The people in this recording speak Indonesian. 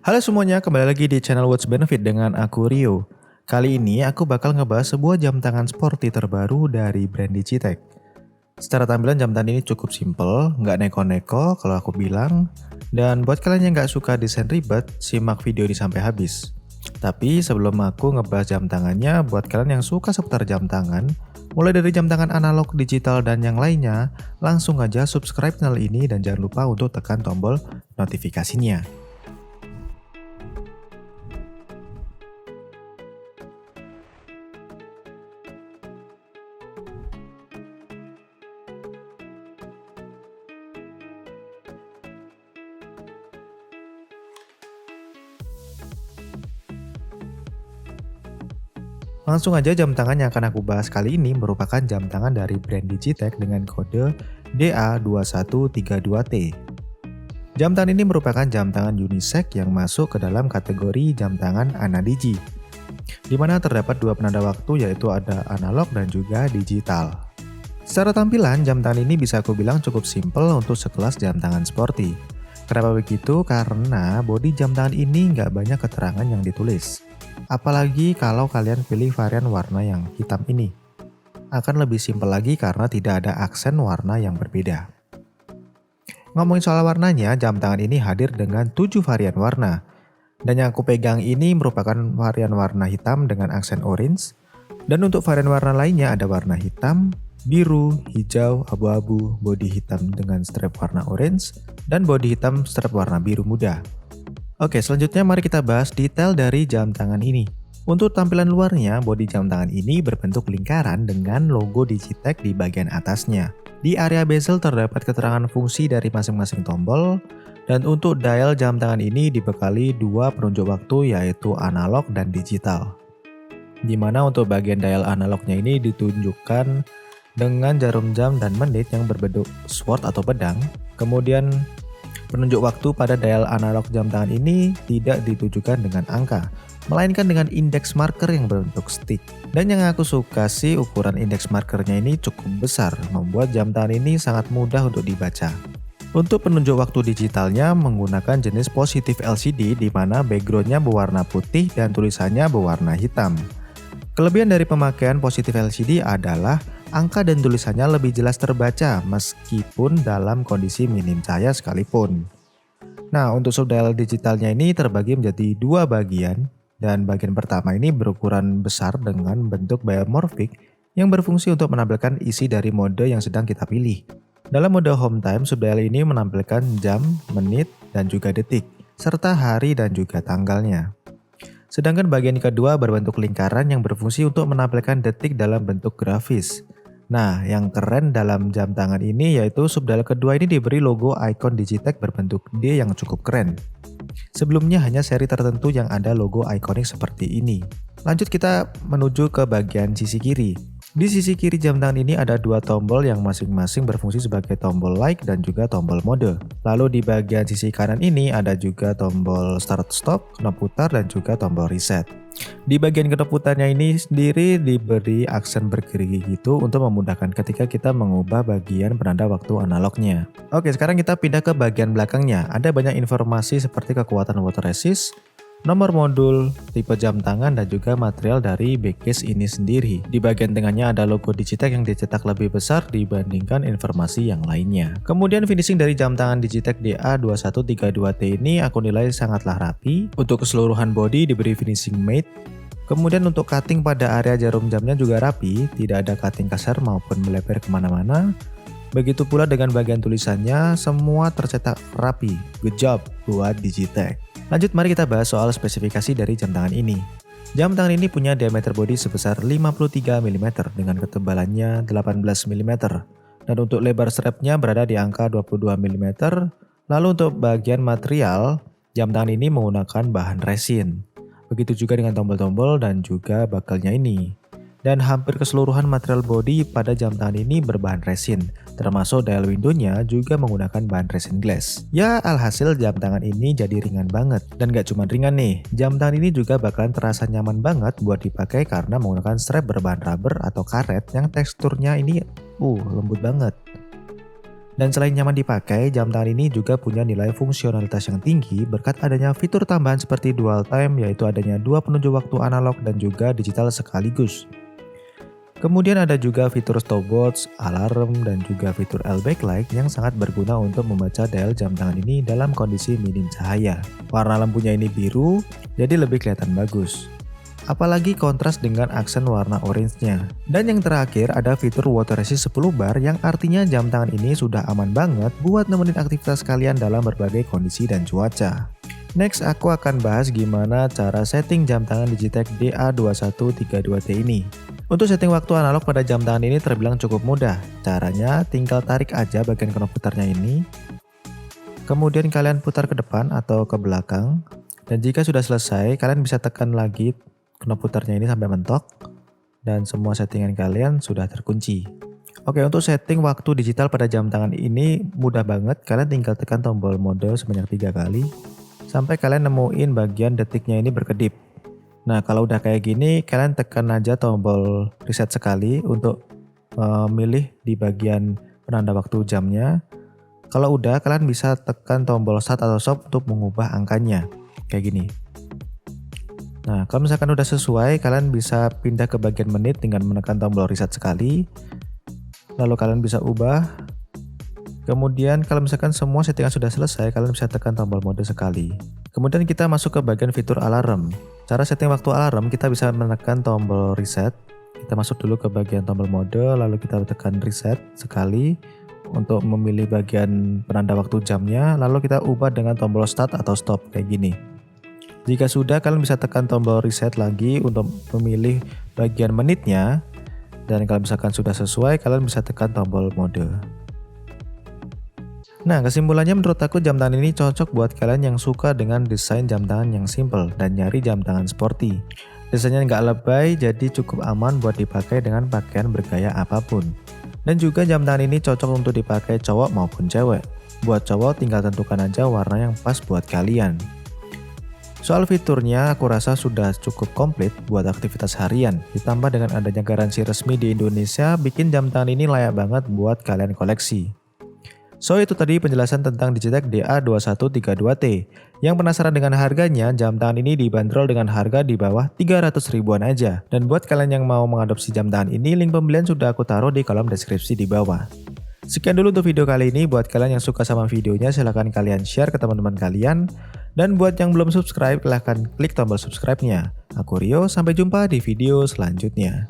Halo semuanya, kembali lagi di channel What's Benefit dengan aku Rio. Kali ini aku bakal ngebahas sebuah jam tangan sporty terbaru dari brand Digitech. Secara tampilan jam tangan ini cukup simple, nggak neko-neko kalau aku bilang. Dan buat kalian yang nggak suka desain ribet, simak video ini sampai habis. Tapi sebelum aku ngebahas jam tangannya, buat kalian yang suka seputar jam tangan, mulai dari jam tangan analog, digital, dan yang lainnya, langsung aja subscribe channel ini dan jangan lupa untuk tekan tombol notifikasinya. Langsung aja jam tangan yang akan aku bahas kali ini merupakan jam tangan dari brand Digitech dengan kode DA2132T. Jam tangan ini merupakan jam tangan unisex yang masuk ke dalam kategori jam tangan anadigi, di mana terdapat dua penanda waktu yaitu ada analog dan juga digital. Secara tampilan, jam tangan ini bisa aku bilang cukup simple untuk sekelas jam tangan sporty. Kenapa begitu? Karena bodi jam tangan ini nggak banyak keterangan yang ditulis. Apalagi kalau kalian pilih varian warna yang hitam ini. Akan lebih simpel lagi karena tidak ada aksen warna yang berbeda. Ngomongin soal warnanya, jam tangan ini hadir dengan 7 varian warna. Dan yang aku pegang ini merupakan varian warna hitam dengan aksen orange. Dan untuk varian warna lainnya ada warna hitam, biru, hijau, abu-abu, bodi hitam dengan strap warna orange, dan bodi hitam strap warna biru muda. Oke, selanjutnya mari kita bahas detail dari jam tangan ini. Untuk tampilan luarnya, bodi jam tangan ini berbentuk lingkaran dengan logo Digitech di bagian atasnya. Di area bezel terdapat keterangan fungsi dari masing-masing tombol, dan untuk dial jam tangan ini dibekali dua penunjuk waktu yaitu analog dan digital. Dimana untuk bagian dial analognya ini ditunjukkan dengan jarum jam dan menit yang berbentuk sword atau pedang, kemudian penunjuk waktu pada dial analog jam tangan ini tidak ditujukan dengan angka, melainkan dengan indeks marker yang berbentuk stick. Dan yang aku suka sih ukuran indeks markernya ini cukup besar, membuat jam tangan ini sangat mudah untuk dibaca. Untuk penunjuk waktu digitalnya menggunakan jenis positif LCD di mana backgroundnya berwarna putih dan tulisannya berwarna hitam. Kelebihan dari pemakaian positif LCD adalah angka dan tulisannya lebih jelas terbaca meskipun dalam kondisi minim cahaya sekalipun. Nah, untuk subdial digitalnya ini terbagi menjadi dua bagian, dan bagian pertama ini berukuran besar dengan bentuk biomorphic yang berfungsi untuk menampilkan isi dari mode yang sedang kita pilih. Dalam mode home time, subdial ini menampilkan jam, menit, dan juga detik, serta hari dan juga tanggalnya. Sedangkan bagian kedua berbentuk lingkaran yang berfungsi untuk menampilkan detik dalam bentuk grafis. Nah, yang keren dalam jam tangan ini yaitu subdial kedua ini diberi logo icon Digitech berbentuk D yang cukup keren. Sebelumnya hanya seri tertentu yang ada logo ikonik seperti ini. Lanjut kita menuju ke bagian sisi kiri. Di sisi kiri jam tangan ini ada dua tombol yang masing-masing berfungsi sebagai tombol like dan juga tombol mode. Lalu di bagian sisi kanan ini ada juga tombol start stop, knop putar, dan juga tombol reset. Di bagian knop putarnya ini sendiri diberi aksen bergerigi gitu untuk memudahkan ketika kita mengubah bagian penanda waktu analognya. Oke, sekarang kita pindah ke bagian belakangnya. Ada banyak informasi seperti kekuatan water resist, nomor modul, tipe jam tangan, dan juga material dari backcase ini sendiri. Di bagian tengahnya ada logo Digitech yang dicetak lebih besar dibandingkan informasi yang lainnya. Kemudian finishing dari jam tangan Digitech DA2132T ini aku nilai sangatlah rapi. Untuk keseluruhan body diberi finishing matte. Kemudian untuk cutting pada area jarum jamnya juga rapi, tidak ada cutting kasar maupun melebar kemana-mana. Begitu pula dengan bagian tulisannya, semua tercetak rapi. Good job buat Digitech. Lanjut mari kita bahas soal spesifikasi dari jam tangan ini. Jam tangan ini punya diameter bodi sebesar 53 mm dengan ketebalannya 18 mm. Dan untuk lebar strapnya berada di angka 22 mm. Lalu untuk bagian material, jam tangan ini menggunakan bahan resin. Begitu juga dengan tombol-tombol dan juga bakalnya ini. Dan hampir keseluruhan material bodi pada jam tangan ini berbahan resin, termasuk dial windownya juga menggunakan bahan resin glass. Ya, alhasil jam tangan ini jadi ringan banget. Dan gak cuma ringan nih, jam tangan ini juga bakalan terasa nyaman banget buat dipakai karena menggunakan strap berbahan rubber atau karet yang teksturnya ini lembut banget. Dan selain nyaman dipakai, jam tangan ini juga punya nilai fungsionalitas yang tinggi berkat adanya fitur tambahan seperti dual time, yaitu adanya dua penunjuk waktu analog dan juga digital sekaligus. Kemudian ada juga fitur stopwatch, alarm, dan juga fitur L backlight yang sangat berguna untuk membaca dial jam tangan ini dalam kondisi minim cahaya. Warna lampunya ini biru, jadi lebih kelihatan bagus. Apalagi kontras dengan aksen warna orange-nya. Dan yang terakhir ada fitur water resist 10 bar yang artinya jam tangan ini sudah aman banget buat nemenin aktivitas kalian dalam berbagai kondisi dan cuaca. Next, aku akan bahas gimana cara setting jam tangan Digitech DA2132T ini. Untuk setting waktu analog pada jam tangan ini terbilang cukup mudah. Caranya tinggal tarik aja bagian knop putarnya ini. Kemudian kalian putar ke depan atau ke belakang. Dan jika sudah selesai, kalian bisa tekan lagi knop putarnya ini sampai mentok. Dan semua settingan kalian sudah terkunci. Oke, untuk setting waktu digital pada jam tangan ini mudah banget. Kalian tinggal tekan tombol mode sebanyak 3 kali. Sampai kalian nemuin bagian detiknya ini berkedip. Nah, kalau udah kayak gini, kalian tekan aja tombol reset sekali untuk milih di bagian penanda waktu jamnya. Kalau udah, kalian bisa tekan tombol start atau stop untuk mengubah angkanya. Kayak gini. Nah, kalau misalkan udah sesuai, kalian bisa pindah ke bagian menit dengan menekan tombol reset sekali. Lalu kalian bisa ubah. Kemudian kalau misalkan semua settingan sudah selesai, kalian bisa tekan tombol mode sekali. Kemudian kita masuk ke bagian fitur alarm. Cara setting waktu alarm, kita bisa menekan tombol reset. Kita masuk dulu ke bagian tombol mode, lalu kita tekan reset sekali untuk memilih bagian penanda waktu jamnya, lalu kita ubah dengan tombol start atau stop kayak gini. Jika sudah, kalian bisa tekan tombol reset lagi untuk memilih bagian menitnya. Dan kalau misalkan sudah sesuai, kalian bisa tekan tombol mode. Nah, kesimpulannya menurut aku jam tangan ini cocok buat kalian yang suka dengan desain jam tangan yang simple dan nyari jam tangan sporty. Desainnya nggak lebay, jadi cukup aman buat dipakai dengan pakaian bergaya apapun. Dan juga jam tangan ini cocok untuk dipakai cowok maupun cewek. Buat cowok tinggal tentukan aja warna yang pas buat kalian. Soal fiturnya, aku rasa sudah cukup komplit buat aktivitas harian. Ditambah dengan adanya garansi resmi di Indonesia, bikin jam tangan ini layak banget buat kalian koleksi. So, itu tadi penjelasan tentang Digitech DA2132T. Yang penasaran dengan harganya, jam tangan ini dibanderol dengan harga di bawah 300 ribuan aja. Dan buat kalian yang mau mengadopsi jam tangan ini, link pembelian sudah aku taruh di kolom deskripsi di bawah. Sekian dulu untuk video kali ini. Buat kalian yang suka sama videonya, silahkan kalian share ke teman-teman kalian. Dan buat yang belum subscribe, silahkan klik tombol subscribe-nya. Aku Rio, sampai jumpa di video selanjutnya.